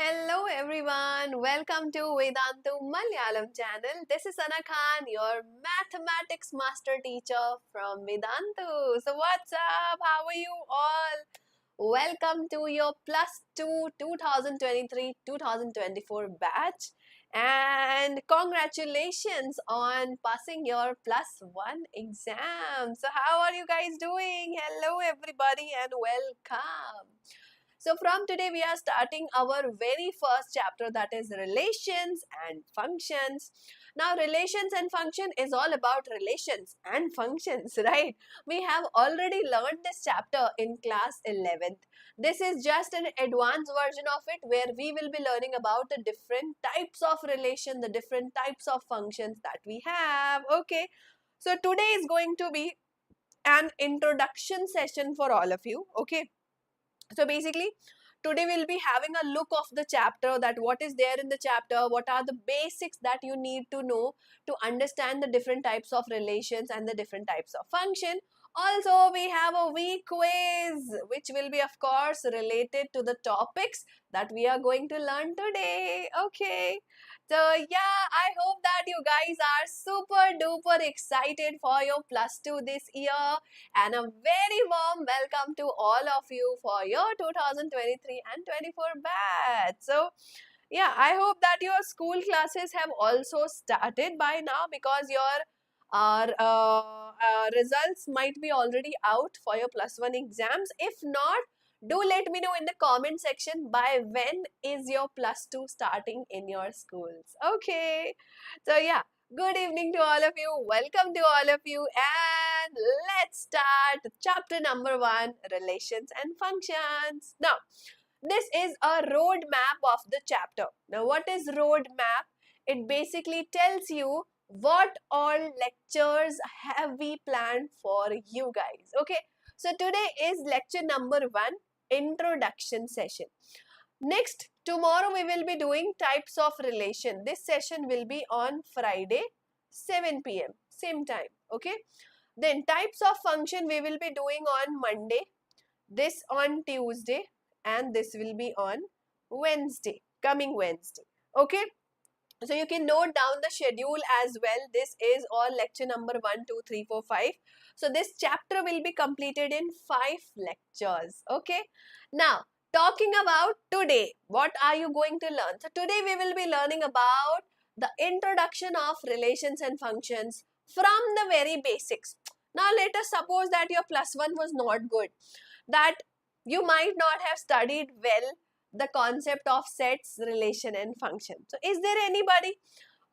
Hello everyone, welcome to Vedantu Malayalam channel. This is Sana Khan, your mathematics master teacher from Vedantu. So what's up? How are you all? Welcome to your plus 2 2023-2024 batch and congratulations on passing your plus 1 exam. So how are you guys doing? Hello everybody and welcome. So from today we are starting our very first chapter, that is relations and functions. Now relations and function is all about relations and functions, right? We have already learned this chapter in class 11th. This is just an advanced version of it where we will be learning about the different types of relation, the different types of functions that we have. Okay. So today is going to be an introduction session for all of you. Okay. So basically, today we'll be having a look of the chapter, that what is there in the chapter, what are the basics that you need to know to understand the different types of relations and the different types of function. Also, we have a wee quiz which will be of course related to the topics that we are going to learn today. Okay. So yeah, I hope that you guys are super duper excited for your plus 2 this year, and a very warm welcome to all of you for your 2023 and 24 batch. So yeah, I hope that your school classes have also started by now, because your results might be already out for your plus 1 exams. If not, do let me know in the comment section by when is your plus 2 starting in your schools. Okay. So yeah, good evening to all of you. Welcome to all of you, and let's start chapter number 1, relations and functions. Now, this is a roadmap of the chapter. Now, what is roadmap? It basically tells you what all lectures have we planned for you guys. Okay, so today is lecture number 1, introduction session. Next, tomorrow we will be doing types of relation. This session will be on Friday, 7 p.m. same time. Okay. Then types of function we will be doing on Monday, this on Tuesday, and this will be on Wednesday, coming Wednesday. Okay. So you can note down the schedule as well. This is all lecture number 1, 2, 3, 4, 5. So this chapter will be completed in 5 lectures. Okay. Now, talking about today, what are you going to learn? So today we will be learning about the introduction of relations and functions from the very basics. Now let us suppose that your plus 1 was not good, that you might not have studied well the concept of sets, relation and function. So is there anybody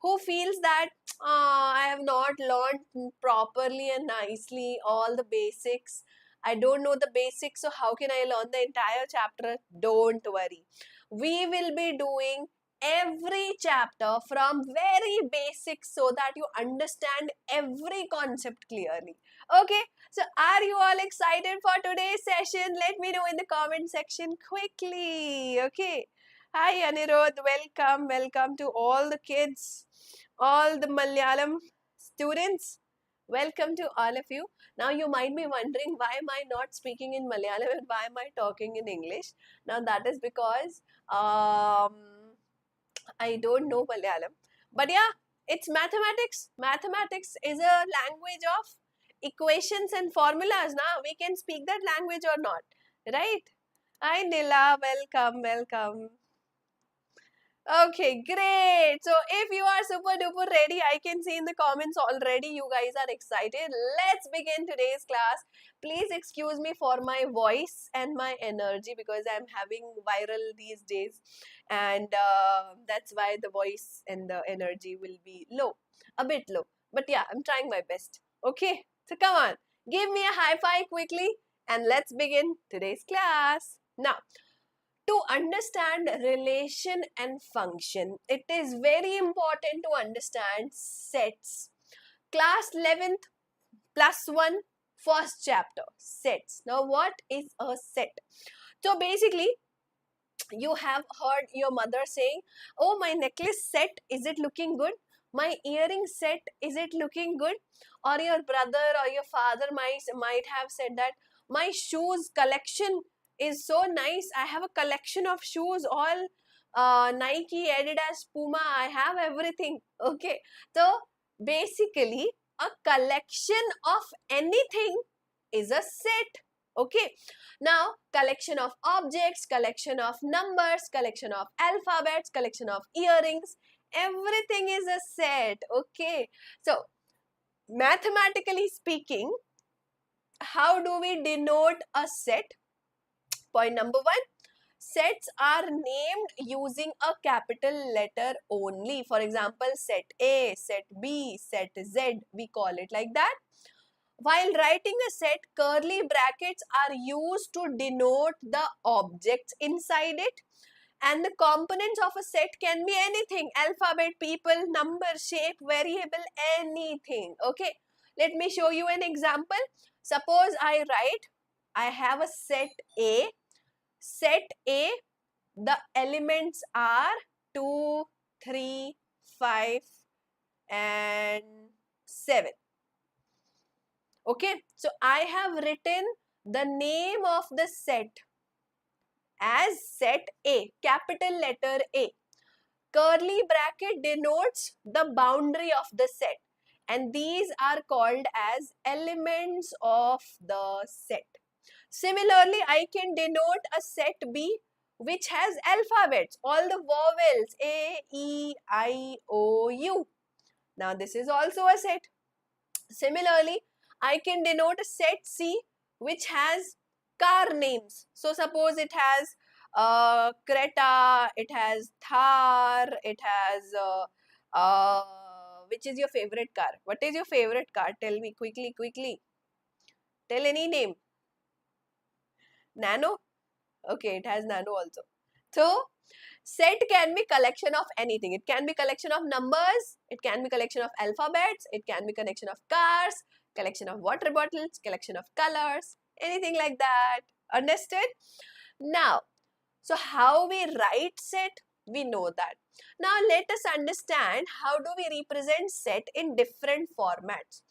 who feels that I have not learned properly and nicely all the basics? I don't know the basics, so how can I learn the entire chapter? Don't worry. We will be doing every chapter from very basics so that you understand every concept clearly. Okay, so are you all excited for today's session? Let me know in the comment section quickly. Okay. Hi Anirudh, welcome to all the kids, all the Malayalam students. Welcome to all of you. Now you might be wondering, why am I not speaking in Malayalam and why am I talking in English? Now that is because I don't know Malayalam. But yeah, it's mathematics. Mathematics is a language of equations and formulas. Now we can speak that language or not, right? Hi Nila, welcome. Okay, great. So if you are super duper ready, I can see in the comments already you guys are excited. Let's begin today's class. Please excuse me for my voice and my energy, because I'm having viral these days, and that's why the voice and the energy will be low, a bit low. But yeah, I'm trying my best. Okay, so come on, give me a high five quickly and let's begin today's class. Now, to understand relation and function, it is very important to understand sets. Class 11th plus 1 first chapter, sets. Now what is a set? So basically, you have heard your mother saying, oh, my necklace set, is it looking good? My earring set, is it looking good? Or your brother or your father might have said that my shoes collection is so nice. I have a collection of shoes, all Nike, Adidas, Puma, I have everything. Okay. So basically, a collection of anything is a set. Okay. Now, collection of objects, collection of numbers, collection of alphabets, collection of earrings, everything is a set. Okay. So, mathematically speaking, how do we denote a set? Point number one, sets are named using a capital letter only. For example, set A, set B, set Z, we call it like that. While writing a set, curly brackets are used to denote the objects inside it. And the components of a set can be anything: alphabet, people, number, shape, variable, anything. Okay, let me show you an example. Suppose I have a set A. Set A, the elements are 2, 3, 5 and 7. Okay, so I have written the name of the set as set A, capital letter A. Curly bracket denotes the boundary of the set, and these are called as elements of the set. Similarly, I can denote a set B which has alphabets, all the vowels A, E, I, O, U. Now this is also a set. Similarly, I can denote a set C which has car names. So suppose it has Creta, it has Thar, it has which is your favorite car? What is your favorite car? Tell me quickly, quickly. Tell any name. Nano? Okay, it has nano also. So, set can be collection of anything. It can be collection of numbers, it can be collection of alphabets, it can be collection of cars, collection of water bottles, collection of colors, anything like that. Understood? Now, so how we write set, we know that. Now, let us understand how do we represent set in different formats.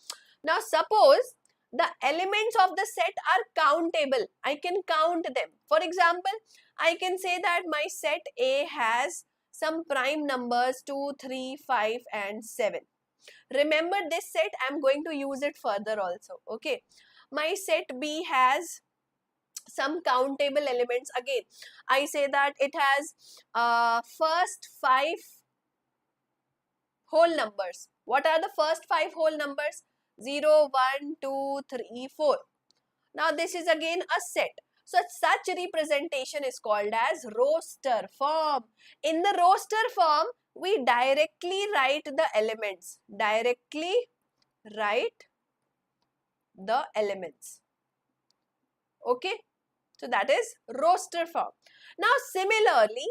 Now, suppose the elements of the set are countable. I can count them. For example, I can say that my set A has some prime numbers 2, 3, 5 and 7. Remember this set, I am going to use it further also. Okay. My set B has some countable elements. Again, I say that it has first 5 whole numbers. What are the first 5 whole numbers? 0, 1, 2, 3, 4. Now this is again a set. So such representation is called as roster form. In the roster form, we directly write the elements. Directly write the elements. Okay. So that is roster form. Now similarly,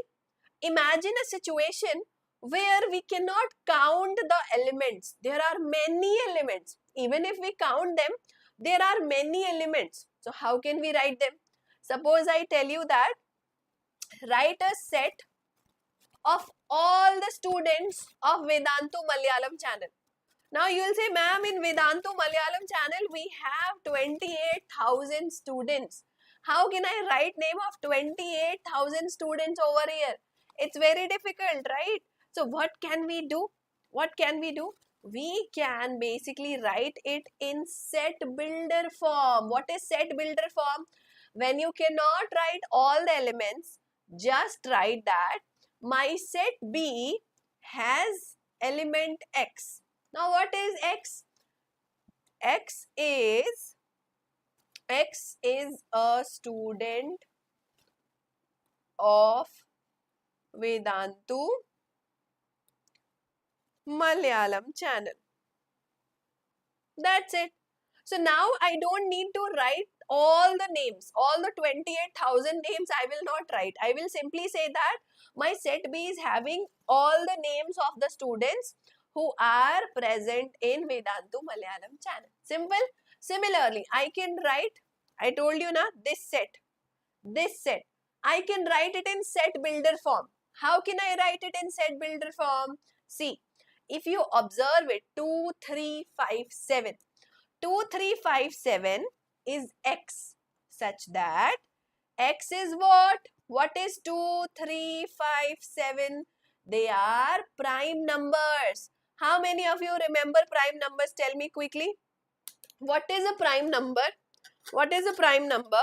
imagine a situation where we cannot count the elements. There are many elements. Even if we count them, there are many elements. So how can we write them? Suppose I tell you that write a set of all the students of Vedantu Malayalam channel. Now you will say, ma'am, in Vedantu Malayalam channel, we have 28,000 students. How can I write name of 28,000 students over here? It's very difficult, right? So what can we do? What can we do? We can basically write it in set builder form. What is set builder form? When you cannot write all the elements, just write that my set B has element X. Now what is X? X is a student of Vedantu Malayalam channel. That's it. So now I don't need to write all the names, all the 28,000 names I will not write. I will simply say that my set B is having all the names of the students who are present in Vedantu Malayalam channel. Simple. Similarly, I can write, I told you na, this set. I can write it in set builder form. How can I write it in set builder form? See, if you observe it, 2, 3, 5, 7. 2, 3, 5, 7 is X, such that X is what? What is 2, 3, 5, 7? They are prime numbers. How many of you remember prime numbers? Tell me quickly. What is a prime number? What is a prime number?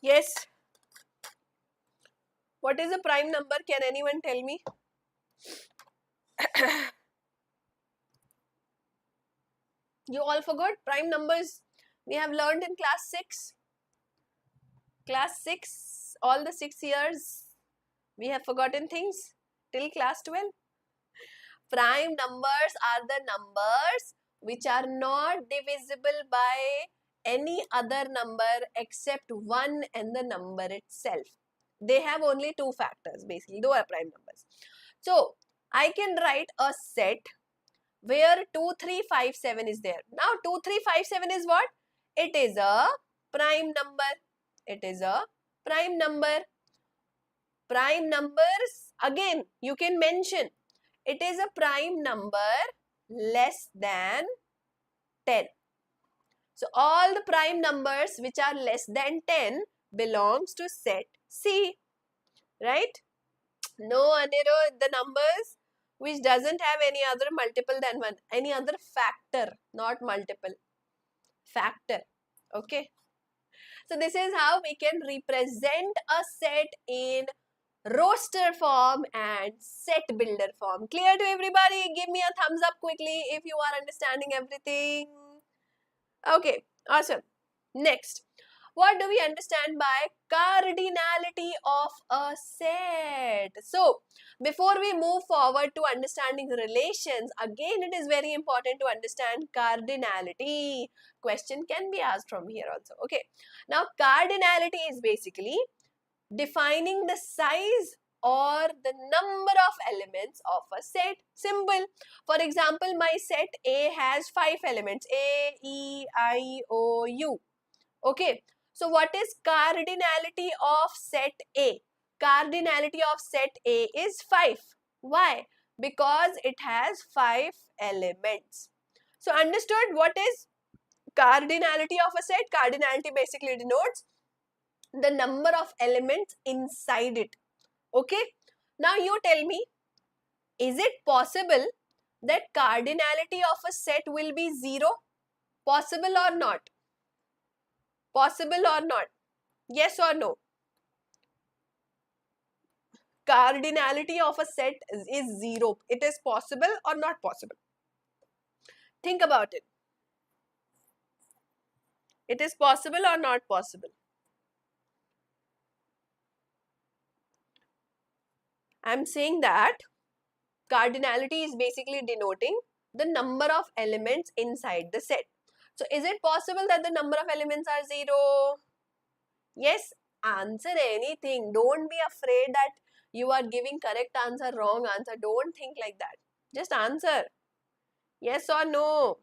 Yes. What is a prime number? Can anyone tell me? You all forgot prime numbers. We have learned in class 6. Class 6, all the 6 years. We have forgotten things till class 12. Prime numbers are the numbers which are not divisible by any other number except 1 and the number itself. They have only 2 factors basically. Those are prime numbers. So, I can write a set where 2, 3, 5, 7 is there. Now, 2, 3, 5, 7 is what? It is a prime number. It is a prime number. Prime numbers, again, you can mention. It is a prime number less than 10. So, all the prime numbers which are less than 10 belongs to set C. Right? No, Anirudh, the numbers which doesn't have any other multiple than 1. Any other factor, not multiple. Factor. Okay. So, this is how we can represent a set in roster form and set builder form. Clear to everybody? Give me a thumbs up quickly if you are understanding everything. Okay, awesome. Next, what do we understand by cardinality of a set? So, before we move forward to understanding relations, again it is very important to understand cardinality. Question can be asked from here also. Okay, now cardinality is basically defining the size or the number of elements of a set. Simple. For example, my set A has 5 elements. A, E, I, O, U. Okay. So, what is cardinality of set A? Cardinality of set A is 5. Why? Because it has 5 elements. So, understood what is cardinality of a set? Cardinality basically denotes the number of elements inside it. Okay. Now you tell me, is it possible that cardinality of a set will be 0? Possible or not? Possible or not? Yes or no? Cardinality of a set is 0. It is possible or not possible? Think about it. It is possible or not possible? I am saying that cardinality is basically denoting the number of elements inside the set. So, is it possible that the number of elements are 0? Yes, answer anything. Don't be afraid that you are giving correct answer, wrong answer. Don't think like that. Just answer. Yes or no?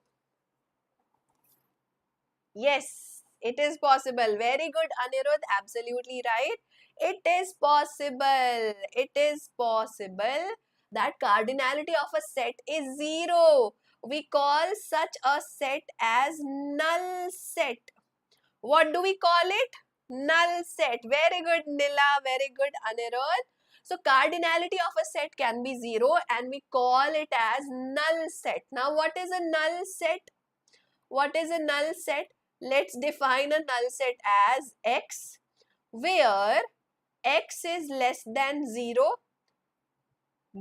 Yes, it is possible. Very good, Anirudh. Absolutely right. It is possible. It is possible that cardinality of a set is 0. We call such a set as null set. What do we call it? Null set. Very good, Nila. Very good, Anirudh. So, cardinality of a set can be 0 and we call it as null set. Now, what is a null set? What is a null set? Let's define a null set as X, where X is less than 0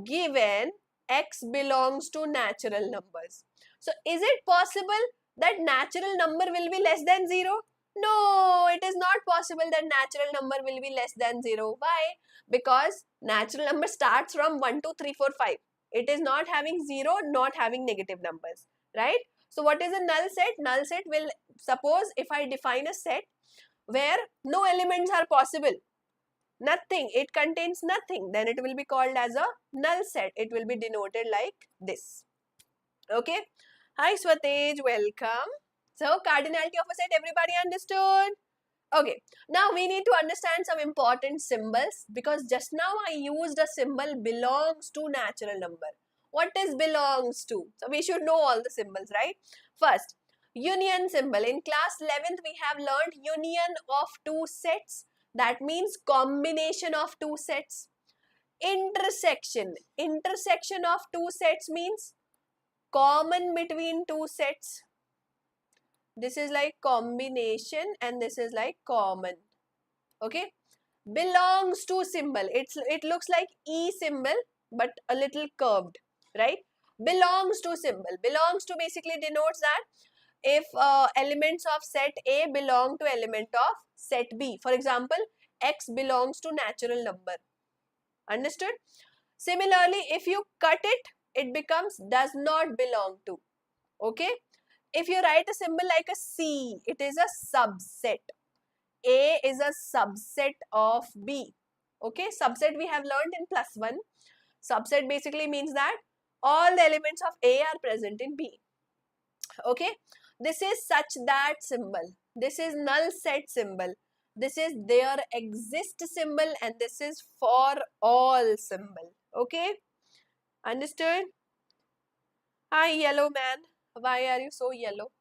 given X belongs to natural numbers. So, is it possible that natural number will be less than 0? No, it is not possible that natural number will be less than 0. Why? Because natural number starts from 1, 2, 3, 4, 5. It is not having 0, not having negative numbers, right? So, what is a null set? Null set will, suppose if I define a set where no elements are possible, nothing, it contains nothing, then it will be called as a null set. It will be denoted like this. Okay. Hi Swatej, welcome. So, cardinality of a set, everybody understood? Okay. Now, we need to understand some important symbols because just now I used a symbol belongs to natural number. What is belongs to? So we should know all the symbols, right? First, union symbol. In class 11th, we have learned union of two sets. That means combination of two sets. Intersection. Intersection of two sets means common between two sets. This is like combination and this is like common. Okay. Belongs to symbol. It looks like E symbol but a little curved, right? Belongs to symbol. Belongs to basically denotes that if elements of set A belong to element of set B. For example, X belongs to natural number. Understood? Similarly, if you cut it, it becomes does not belong to. Okay? If you write a symbol like a C, it is a subset. A is a subset of B. Okay? Subset we have learned in +1. Subset basically means that all the elements of A are present in B. Okay? This is such that symbol. This is null set symbol. This is there exist symbol and this is for all symbol. Okay? Understood? Hi, yellow man. Why are you so yellow?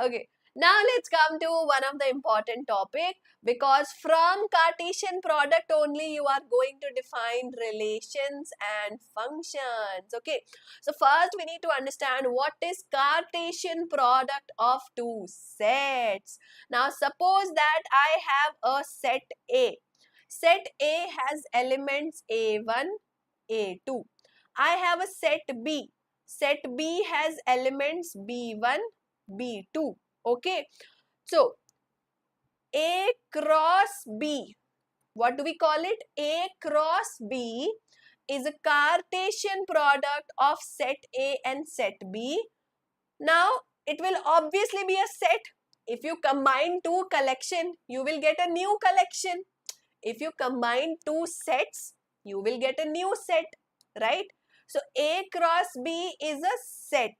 Okay. Now let's come to one of the important topic, because from Cartesian product only you are going to define relations and functions. Okay. So first we need to understand what is Cartesian product of two sets. Now suppose that I have a set A. Set A has elements A1, A2. I have a set B. Set B has elements B1, B2. Okay. So, A cross B. What do we call it? A cross B is a Cartesian product of set A and set B. Now, it will obviously be a set. If you combine two collection, you will get a new collection. If you combine two sets, you will get a new set, right? So, A cross B is a set.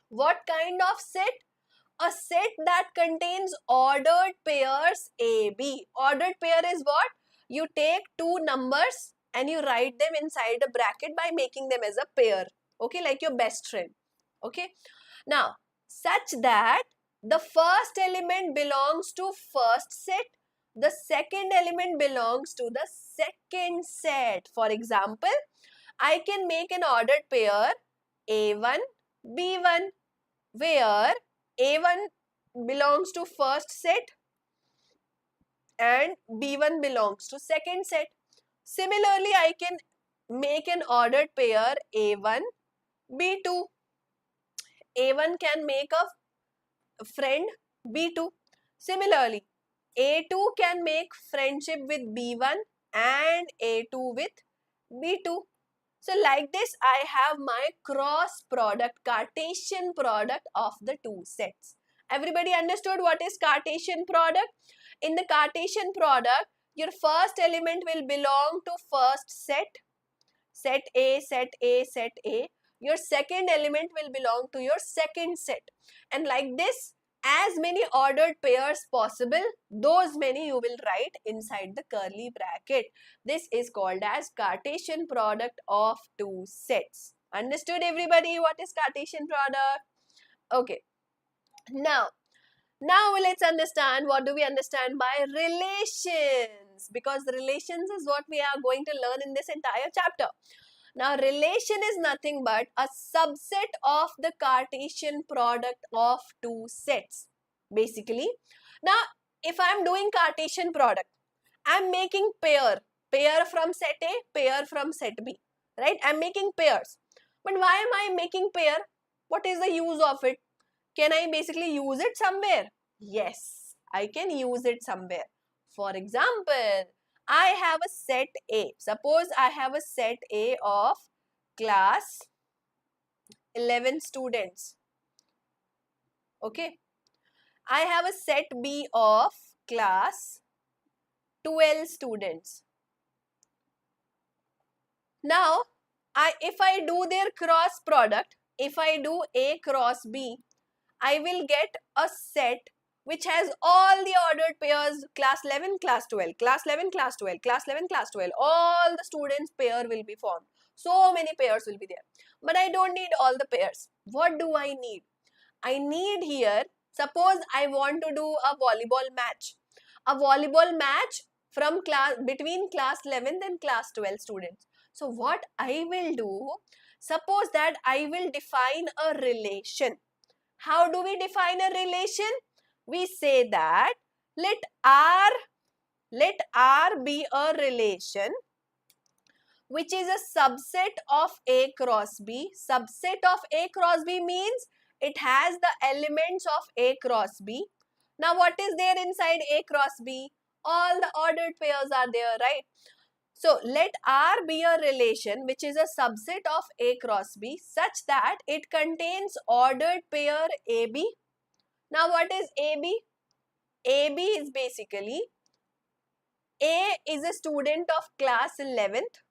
What kind of set? A set that contains ordered pairs AB. Ordered pair is what? You take two numbers and you write them inside a bracket by making them as a pair. Okay, like your best friend. Okay. Now, such that the first element belongs to first set, the second element belongs to the second set. For example, I can make an ordered pair A1, B1, where A1 belongs to first set and B1 belongs to second set. Similarly, I can make an ordered pair A1, B2. A1 can make a friend B2. Similarly, A2 can make friendship with B1 and A2 with B2. So like this, I have my cross product, Cartesian product of the two sets. Everybody understood what is Cartesian product? In the Cartesian product, your first element will belong to first set, set A, set A, set A. Your second element will belong to your second set. And like this, as many ordered pairs possible, those many you will write inside the curly bracket. This is called as Cartesian product of two sets. Understood everybody what is Cartesian product? Okay. Now let's understand what do we understand by relations, because relations is what we are going to learn in this entire chapter. Now, relation is nothing but a subset of the Cartesian product of two sets, basically. Now, if I am doing Cartesian product, I am making pair from set A, pair from set B, right? I am making pairs. But why am I making pair? What is the use of it? Can I basically use it somewhere? Yes, I can use it somewhere. For example, I have a set A. Suppose I have a set A of class 11 students. Okay. I have a set B of class 12 students. Now, if I do their cross product, if I do A cross B, I will get a set which has all the ordered pairs class 11, class 12, class 11, class 12, class 11, class 12. All the students pair will be formed. So many pairs will be there. But I don't need all the pairs. What do I need? I need here, suppose I want to do a volleyball match. A volleyball match from class, between class 11th and class 12 students. So what I will do, suppose that I will define a relation. How do we define a relation? We say that let R be a relation which is a subset of A cross B. Subset of A cross B means it has the elements of A cross B. Now what is there inside A cross B? All the ordered pairs are there, right? So let R be a relation which is a subset of A cross B such that it contains ordered pair AB. Now what is AB? AB is basically A is a student of class 11th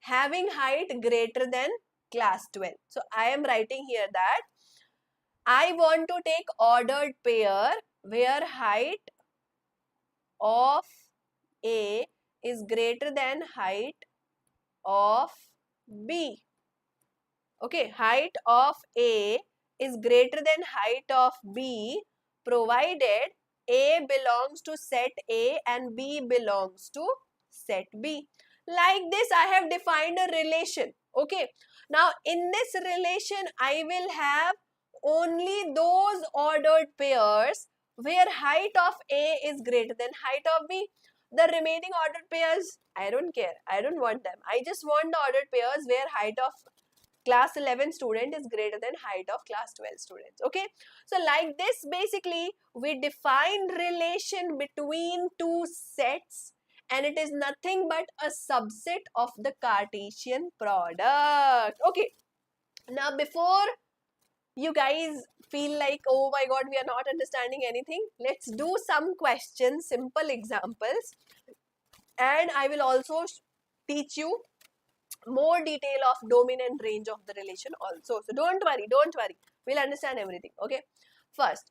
having height greater than class 12. So I am writing here that I want to take ordered pair where height of A is greater than height of B. Okay, height of A is greater than height of B provided A belongs to set A and B belongs to set B. Like this, I have defined a relation. Okay, now in this relation, I will have only those ordered pairs where height of A is greater than height of B. The remaining ordered pairs, I don't care. I don't want them. I just want the ordered pairs where height of class 11 student is greater than height of class 12 students. Okay, so like this, basically we define relation between two sets and it is nothing but a subset of the Cartesian product. Okay, now before you guys feel like, oh my god, we are not understanding anything, let's do some questions, simple examples, and I will also teach you more detail of domain and range of the relation also. So don't worry, we'll understand everything. Okay, first,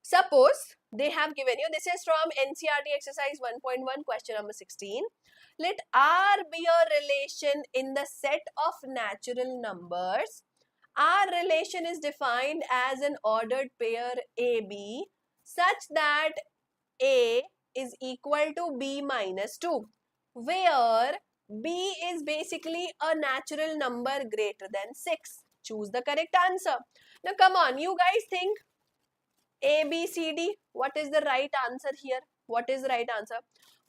suppose they have given you, this is from NCERT exercise 1.1 question number 16. Let R be a relation in the set of natural numbers. Our relation is defined as an ordered pair AB such that A is equal to B minus 2, where B is basically a natural number greater than 6. Choose the correct answer. Now come on, you guys think A, B, C, D. What is the right answer here? What is the right answer?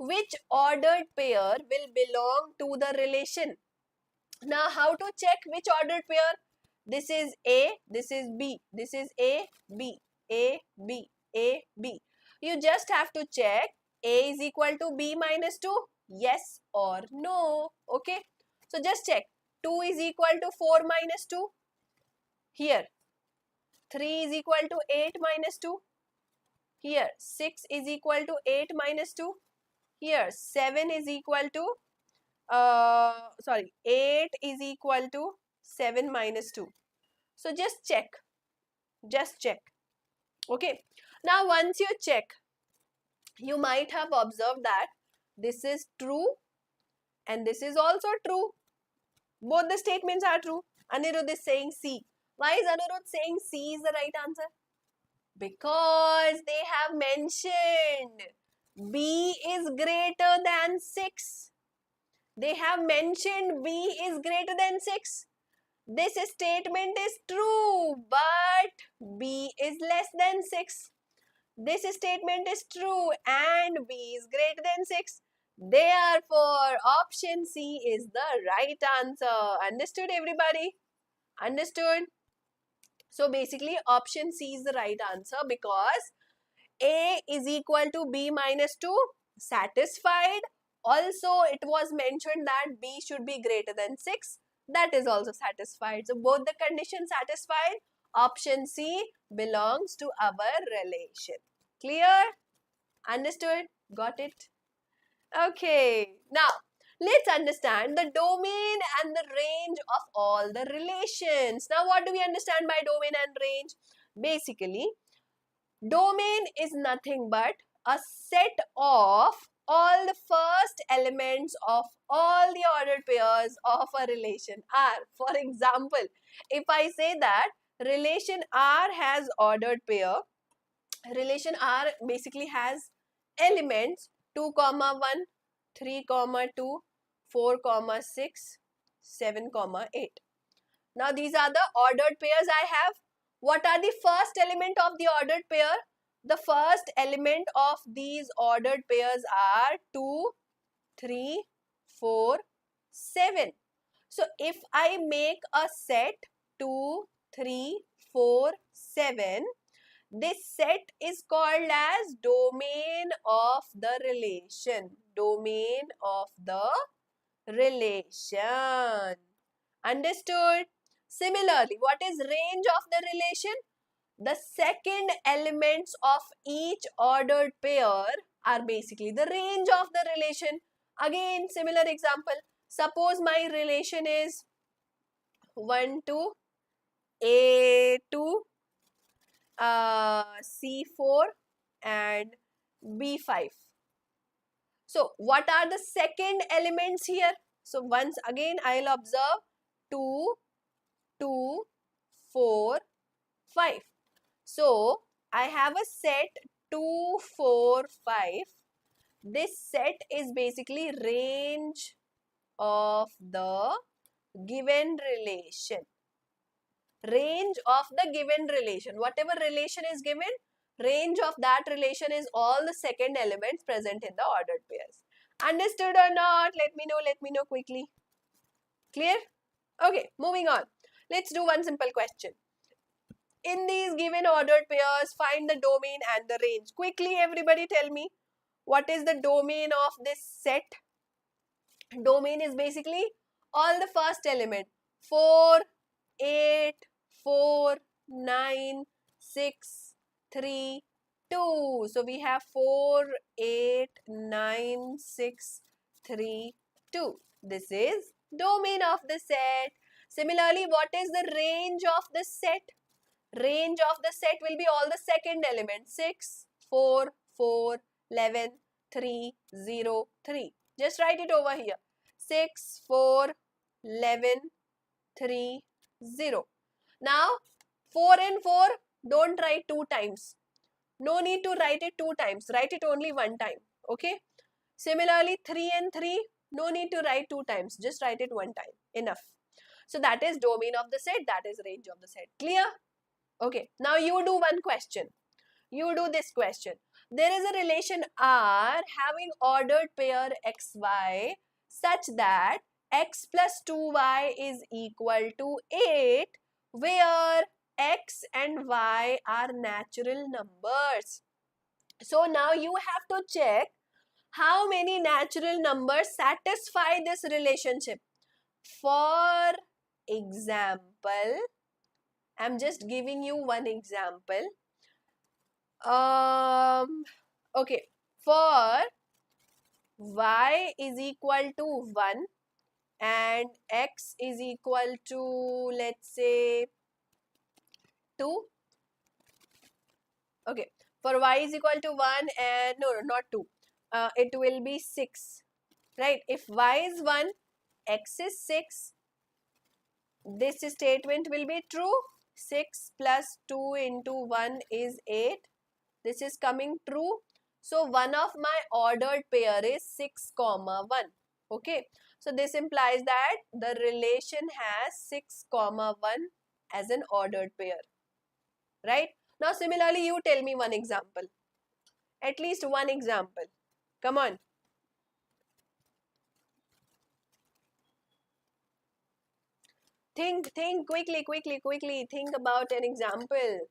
Which ordered pair will belong to the relation? Now how to check which ordered pair? This is A, this is B, this is A, B, A, B, A, B. You just have to check A is equal to B minus 2, yes or no. Okay, so just check. 2 is equal to 4 minus 2. Here, 3 is equal to 8 minus 2. Here, 6 is equal to 8 minus 2. Here, 7 is equal to 8 is equal to 7 minus 2. So just check. Just check. Okay. Now once you check, you might have observed that this is true and this is also true. Both the statements are true. Anirudh is saying C. Why is Anirudh saying C is the right answer? Because they have mentioned B is greater than 6. They have mentioned B is greater than 6. This statement is true, but B is less than 6. This statement is true and B is greater than 6. Therefore, option C is the right answer. Understood, everybody? Understood? So, basically, option C is the right answer because A is equal to B minus 2, satisfied. Also, it was mentioned that B should be greater than 6. That is also satisfied. So, both the conditions satisfied. Option C belongs to our relation. Clear? Understood? Got it? Okay. Now, let's understand the domain and the range of all the relations. Now, what do we understand by domain and range? Basically, domain is nothing but a set of all the first elements of all the ordered pairs of a relation R. For example, if I say that relation R has ordered pair, relation R basically has elements 2, 1, 3, 2, 4, 6, 7, 8. Now these are the ordered pairs I have. What are the first element of the ordered pair? The first element of these ordered pairs are 2, 3, 4, 7. So if I make a set 2, 3, 4, 7, this set is called as domain of the relation. Domain of the relation. Understood? Similarly, what is range of the relation? The second elements of each ordered pair are basically the range of the relation. Again, similar example. Suppose my relation is 1 to A2, C4 and B5. So, what are the second elements here? So, once again, I'll observe 2, 2, 4, 5. So, I have a set 2, 4, 5. This set is basically range of the given relation. Range of the given relation. Whatever relation is given, range of that relation is all the second elements present in the ordered pairs. Understood or not? Let me know quickly. Clear? Okay, moving on. Let's do one simple question. In these given ordered pairs, find the domain and the range. Quickly, everybody tell me, what is the domain of this set? Domain is basically all the first element. 4, 8, 4, 9, 6, 3, 2. So we have 4, 8, 9, 6, 3, 2. This is domain of the set. Similarly, what is the range of the set? Range of the set will be all the second element. 6, 4, 4, 11, 3, 0, 3. Just write it over here. 6, 4, 11, 3, 0. Now, 4 and 4, don't write 2 times. No need to write it 2 times. Write it only 1 time. Okay. Similarly, 3 and 3, no need to write 2 times. Just write it 1 time. Enough. So, that is domain of the set. That is range of the set. Clear? Okay. Now, you do one question. You do this question. There is a relation R having ordered pair xy such that x plus 2y is equal to 8, where x and y are natural numbers. So now you have to check how many natural numbers satisfy this relationship. For example, I'm just giving you one example. Okay, for y is equal to 1 and x is equal to, let's say, 2. Okay, for y is equal to 1 and no, not 2. It will be 6, right? If y is 1, x is 6, this statement will be true. 6 plus 2 into 1 is 8. This is coming true. So, one of my ordered pair is 6, 1. Okay. So, this implies that the relation has 6, 1 as an ordered pair. Right. Now, similarly, you tell me one example. At least one example. Come on. Think quickly. Think about an example.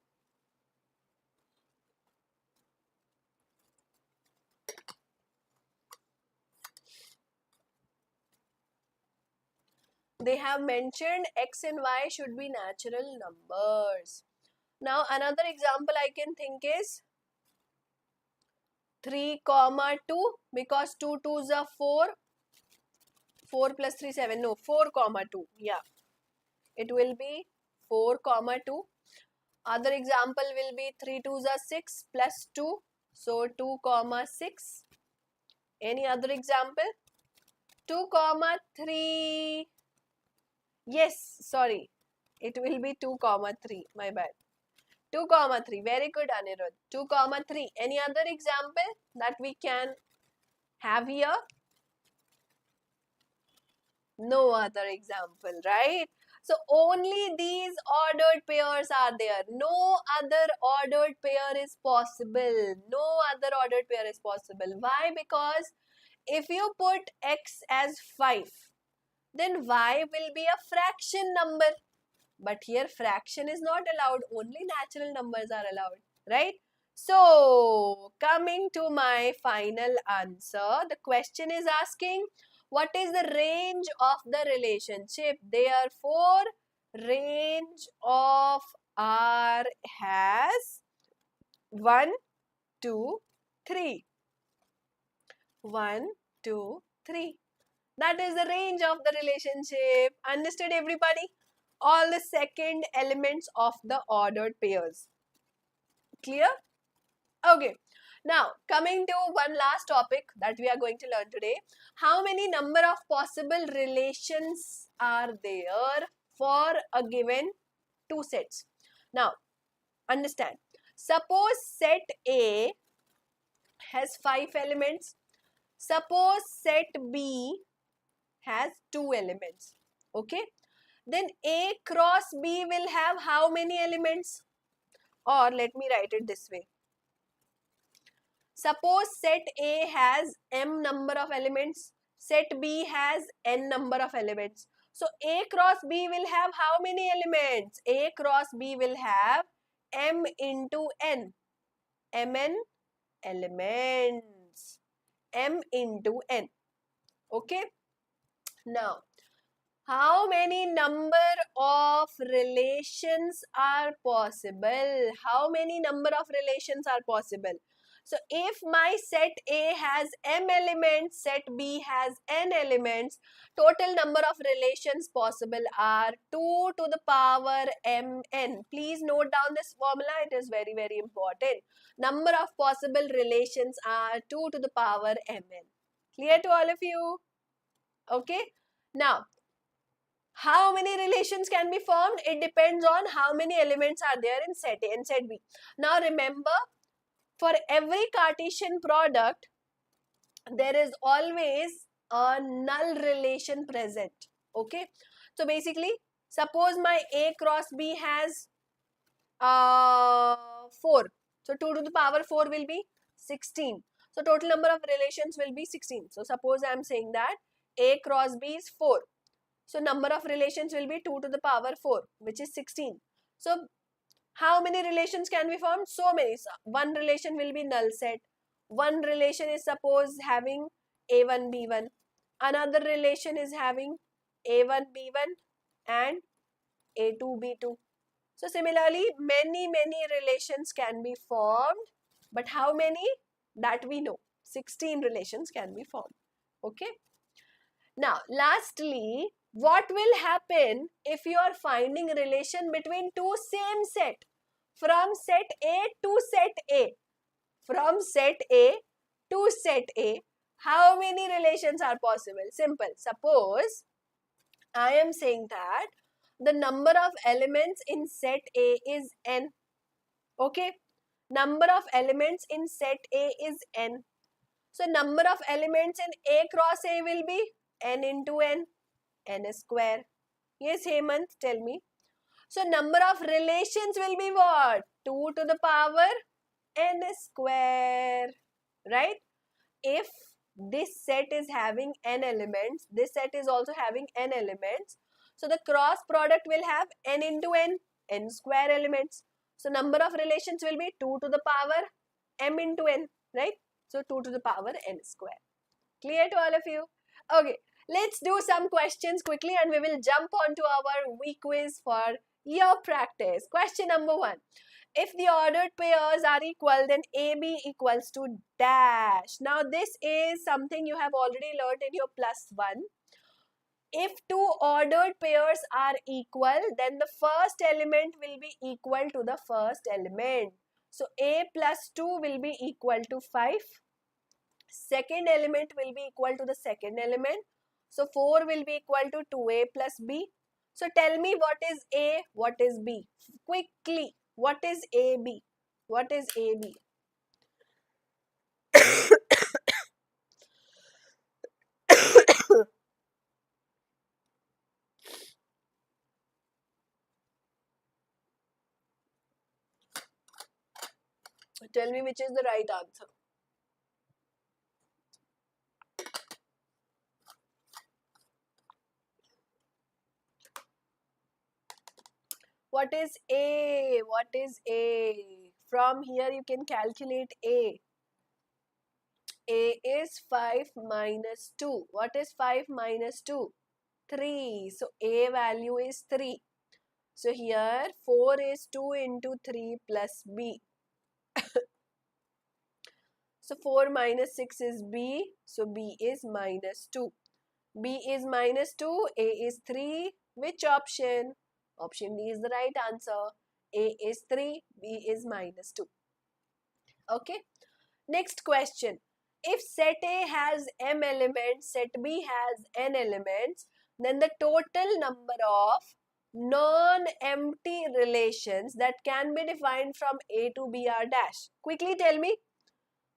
They have mentioned x and y should be natural numbers. Now, another example I can think is 3, 2, because 2 2s are 4. 4 plus 3, 7. No, 4, 2. Yeah. It will be 4, 2. Other example will be 3 2s are 6 plus 2. So, 2, 6. Any other example? 2 comma 3. Yes, sorry. It will be 2 comma 3. My bad. 2 comma 3. Very good, Anirudh. 2 comma 3. Any other example that we can have here? No other example, right? So only these ordered pairs are there. No other ordered pair is possible. No other ordered pair is possible. Why? Because if you put x as 5, then y will be a fraction number. But here fraction is not allowed. Only natural numbers are allowed, right? So coming to my final answer, the question is asking, what is the range of the relationship? Therefore, range of R has 1, 2, 3. 1, 2, 3. That is the range of the relationship. Understood, everybody? All the second elements of the ordered pairs. Clear? Okay. Now, coming to one last topic that we are going to learn today. How many number of possible relations are there for a given two sets? Now, understand. Suppose set A has 5 elements. Suppose set B has 2 elements. Okay. Then A cross B will have how many elements? Or let me write it this way. Suppose set A has m number of elements, set B has n number of elements. So A cross B will have how many elements? A cross B will have m into n. Mn elements. M into n. Okay. Now, how many number of relations are possible? How many number of relations are possible? So, if my set A has m elements, set B has n elements, total number of relations possible are 2 to the power mn. Please note down this formula. It is very, very important. Number of possible relations are 2 to the power mn. Clear to all of you? Okay. Now, how many relations can be formed? It depends on how many elements are there in set A and set B. Now remember, for every Cartesian product, there is always a null relation present. Okay. So basically, suppose my A cross B has 4. So 2 to the power 4 will be 16. So total number of relations will be 16. So suppose I am saying that A cross B is 4. So number of relations will be 2 to the power 4, which is 16. So how many relations can be formed? So many. So one relation will be null set. One relation is suppose having A1, B1. Another relation is having A1, B1 and A2, B2. So similarly, many relations can be formed. But how many? That we know. 16 relations can be formed. Okay. Now, lastly, what will happen if you are finding a relation between two same set? From set A to set A. From set A to set A. How many relations are possible? Simple. Suppose I am saying that the number of elements in set A is n. Okay. Number of elements in set A is n. So number of elements in A cross A will be n into n square. Yes, Hemant, tell me. So number of relations will be what? 2 to the power n square. Right? If this set is having n elements, this set is also having n elements. So the cross product will have n into n square elements. So number of relations will be 2 to the power m into n. Right? So 2 to the power n square. Clear to all of you? Okay. Let's do some questions quickly and we will jump on to our week quiz for your practice. Question number 1. If the ordered pairs are equal, then AB equals to dash. Now this is something you have already learned in your +1. If two ordered pairs are equal, then the first element will be equal to the first element. So A plus 2 will be equal to 5. second element will be equal to the second element. So 4 will be equal to 2a plus b. So tell me what is a, what is b. Quickly, what is ab? What is ab? Tell me which is the right answer. What is a? What is a? From here you can calculate a. A is 5 minus 2. What is 5 minus 2? 3. So a value is 3. So here 4 is 2 into 3 plus b. So 4 minus 6 is b. So b is minus 2. B is minus 2. A is 3. Which option? Option D is the right answer. A is 3. B is minus 2. Okay. Next question. If set A has m elements, set B has n elements, then the total number of non-empty relations that can be defined from A to B are dash. Quickly tell me,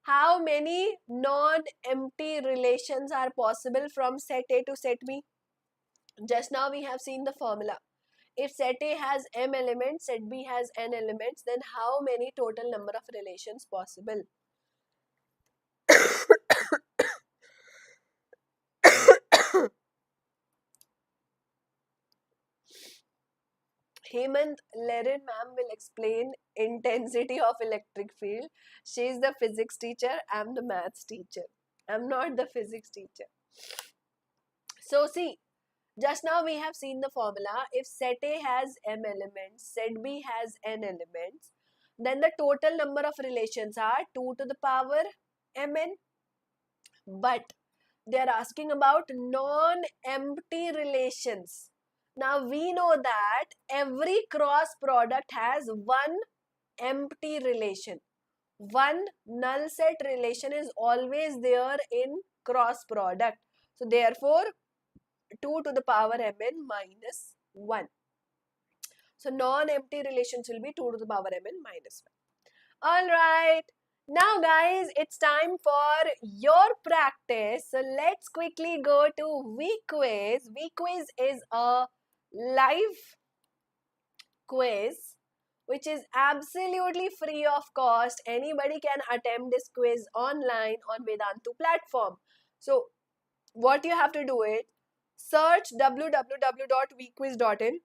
how many non-empty relations are possible from set A to set B? Just now we have seen the formula. If set A has m elements, set B has n elements, then how many total number of relations possible? Hemant Lerin ma'am will explain intensity of electric field. She is the physics teacher. I am the maths teacher. I am not the physics teacher. So see, just now we have seen the formula. If set A has m elements, set B has n elements, then the total number of relations are 2 to the power mn. But they are asking about non-empty relations. Now we know that every cross product has one empty relation. One null set relation is always there in cross product. So therefore 2 to the power mn minus 1. So non-empty relations will be 2 to the power mn minus 1. Alright. Now guys, it's time for your practice. So let's quickly go to V-Quiz. V-Quiz is a live quiz which is absolutely free of cost. Anybody can attempt this quiz online on Vedantu platform. So what you have to do is search www.vquiz.in,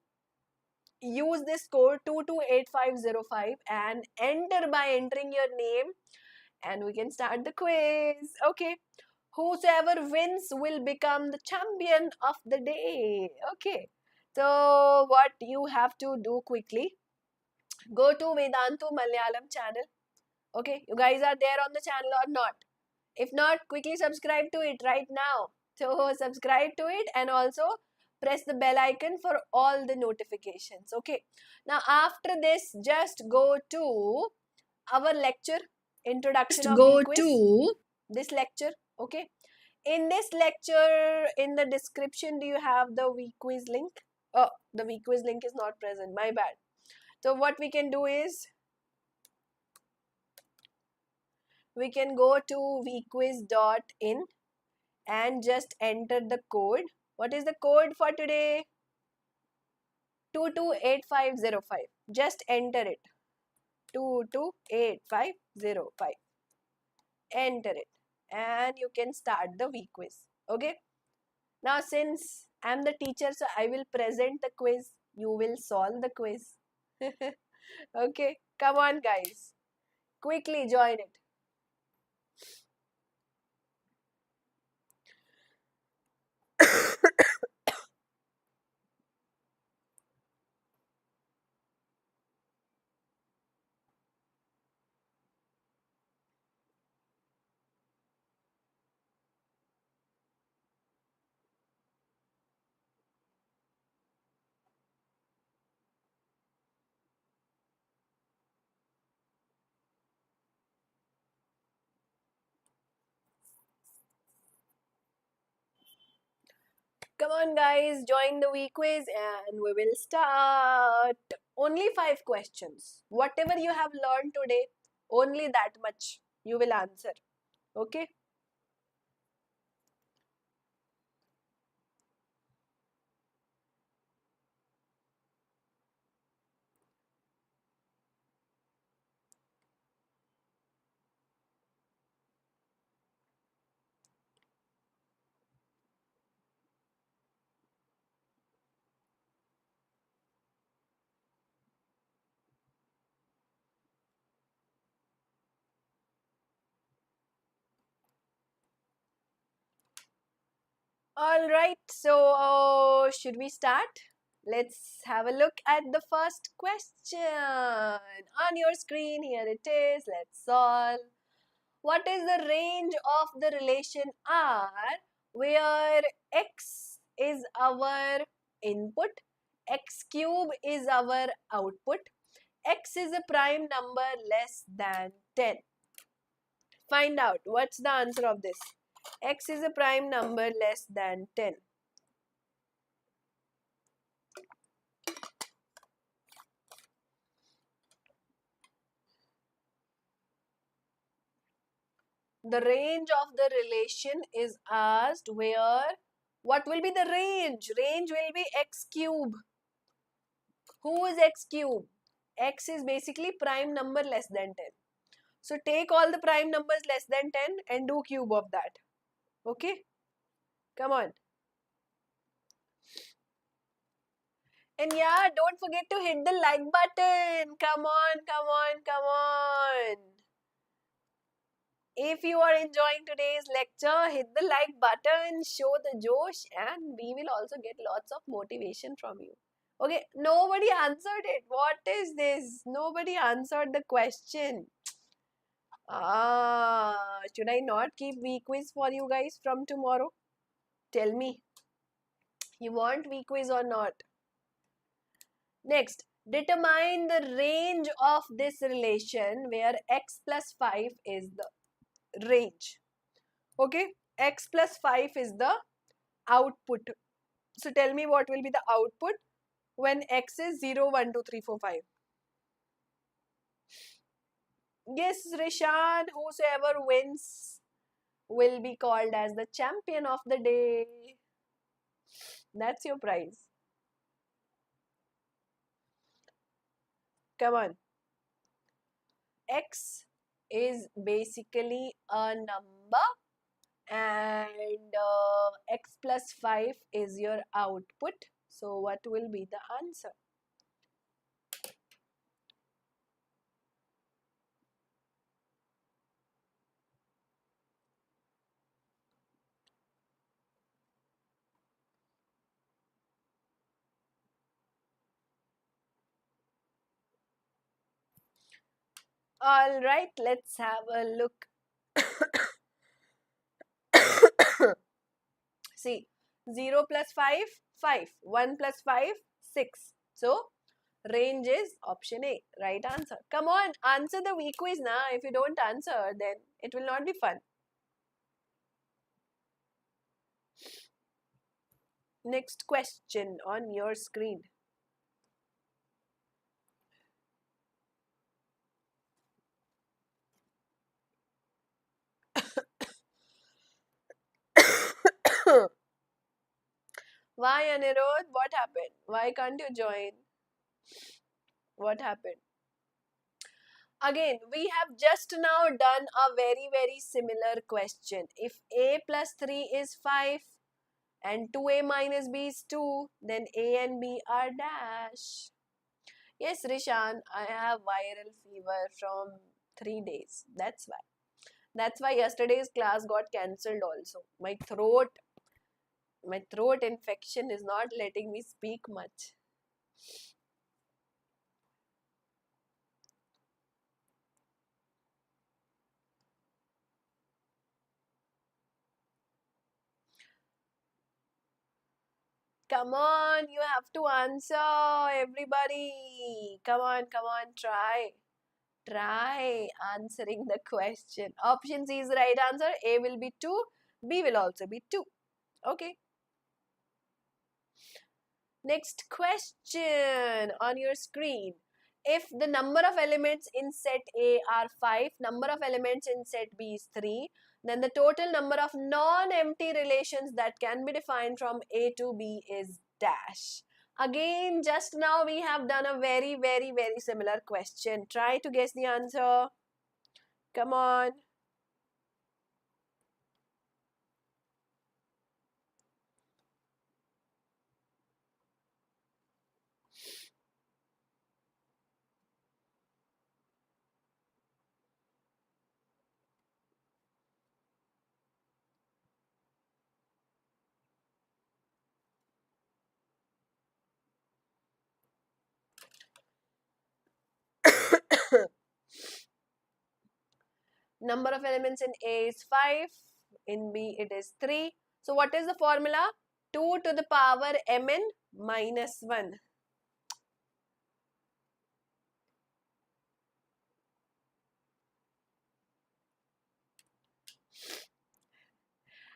use this code 228505 and enter by entering your name, and we can start the quiz. Okay. Whosoever wins will become the champion of the day. Okay. So what you have to do quickly, go to Vedantu Malayalam channel. Okay. You guys are there on the channel or not? If not, quickly subscribe to it right now. So subscribe to it and also press the bell icon for all the notifications. Okay. Now after this, just go to our lecture, introduction of V-Quiz. This lecture. Okay. In this lecture, in the description, do you have the V-Quiz link? Oh, the V-Quiz link is not present. My bad. So what we can do is, we can go to vquiz.in and just enter the code. What is the code for today? 228505. Just enter it. 228505. Enter it. And you can start the V-Quiz. Okay. Now since I am the teacher, so I will present the quiz. You will solve the quiz. Okay. Come on guys. Quickly join it. Come on, guys, join the week quiz and we will start. Only 5 questions. Whatever you have learned today, only that much you will answer. Okay? All right, so should we start? Let's have a look at the first question. On your screen, here it is. Let's solve. What is the range of the relation R where x is our input, x cube is our output, x is a prime number less than 10? Find out what's the answer of this. X is a prime number less than 10. The range of the relation is asked where what will be the range? Range will be x cube. Who is x cube? X is basically prime number less than 10. So take all the prime numbers less than 10 and do cube of that. Okay? Come on. And yeah, don't forget to hit the like button. Come on, come on, come on. If you are enjoying today's lecture, hit the like button, show the josh, and we will also get lots of motivation from you. Okay, nobody answered it. What is this? Nobody answered the question. Should I not keep week quiz for you guys from tomorrow? Tell me. You want week quiz or not? Next, determine the range of this relation where x plus 5 is the range. Okay, x plus 5 is the output. So tell me what will be the output when x is 0, 1, 2, 3, 4, 5. Yes, Rishan, whosoever wins will be called as the champion of the day. That's your prize. Come on. X is basically a number and x plus 5 is your output. So what will be the answer? All right, let's have a look. See, 0 plus 5, 5. 1 plus 5, 6. So, range is option A. Right answer. Come on, answer the week quiz now. If you don't answer, then it will not be fun. Next question on your screen. Why, Anirudh? What happened? Why can't you join? What happened? Again, we have just now done a very, very similar question. If a plus 3 is 5 and 2a minus b is 2, then a and b are dash. Yes, Rishan, I have viral fever from 3 days. That's why. That's why yesterday's class got cancelled also. My throat infection is not letting me speak much. Come on, you have to answer, everybody. Come on, try. Try answering the question. Option C is the right answer. A will be 2, B will also be 2. Okay. Next question on your screen. If the number of elements in set A are 5, number of elements in set B is 3, then the total number of non-empty relations that can be defined from A to B is dash. Again, just now we have done a very, very, very similar question. Try to guess the answer. Come on. Number of elements in A is 5, in B it is 3. So what is the formula? 2 to the power mn minus 1.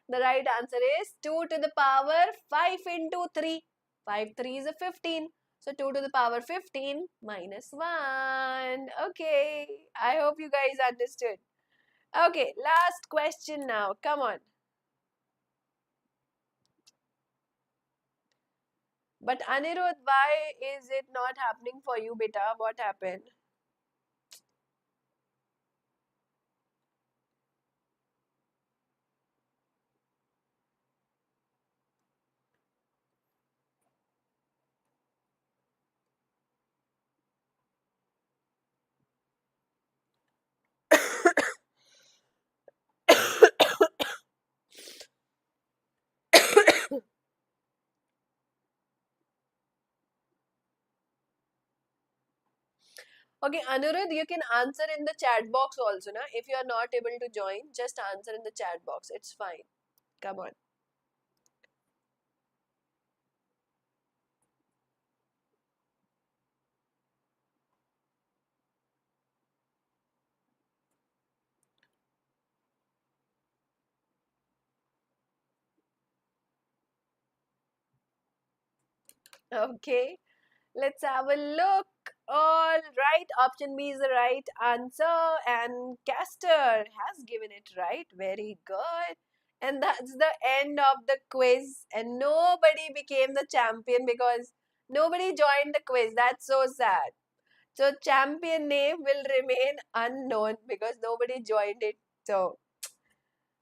The right answer is 2 to the power 5 into 3. 5 3 is a 15. So 2 to the power 15 minus 1. Okay. I hope you guys understood. Okay, last question now. Come on. But Anirudh, why is it not happening for you, beta? What happened? Okay, Anirudh, you can answer in the chat box also, na? If you are not able to join, just answer in the chat box. It's fine. Come on. Okay, let's have a look. All right, option B is the right answer, and Castor has given it right. Very good. And that's the end of the quiz. And nobody became the champion because nobody joined the quiz. That's so sad. So, champion name will remain unknown because nobody joined it. So,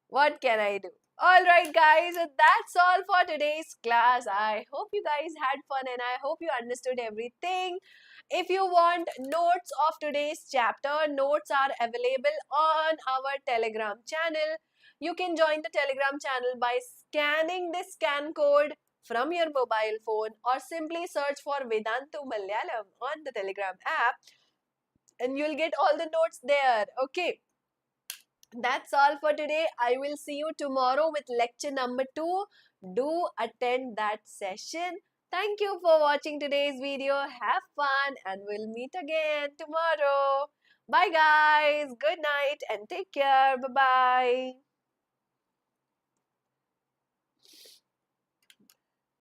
what can I do? Alright, guys, that's all for today's class. I hope you guys had fun and I hope you understood everything. If you want notes of today's chapter, notes are available on our Telegram channel. You can join the Telegram channel by scanning the scan code from your mobile phone or simply search for Vedantu Malayalam on the Telegram app and you'll get all the notes there. Okay. That's all for today. I will see you tomorrow with lecture number 2. Do attend that session. Thank you for watching today's video. Have fun and we'll meet again tomorrow. Bye guys. Good night and take care. Bye-bye.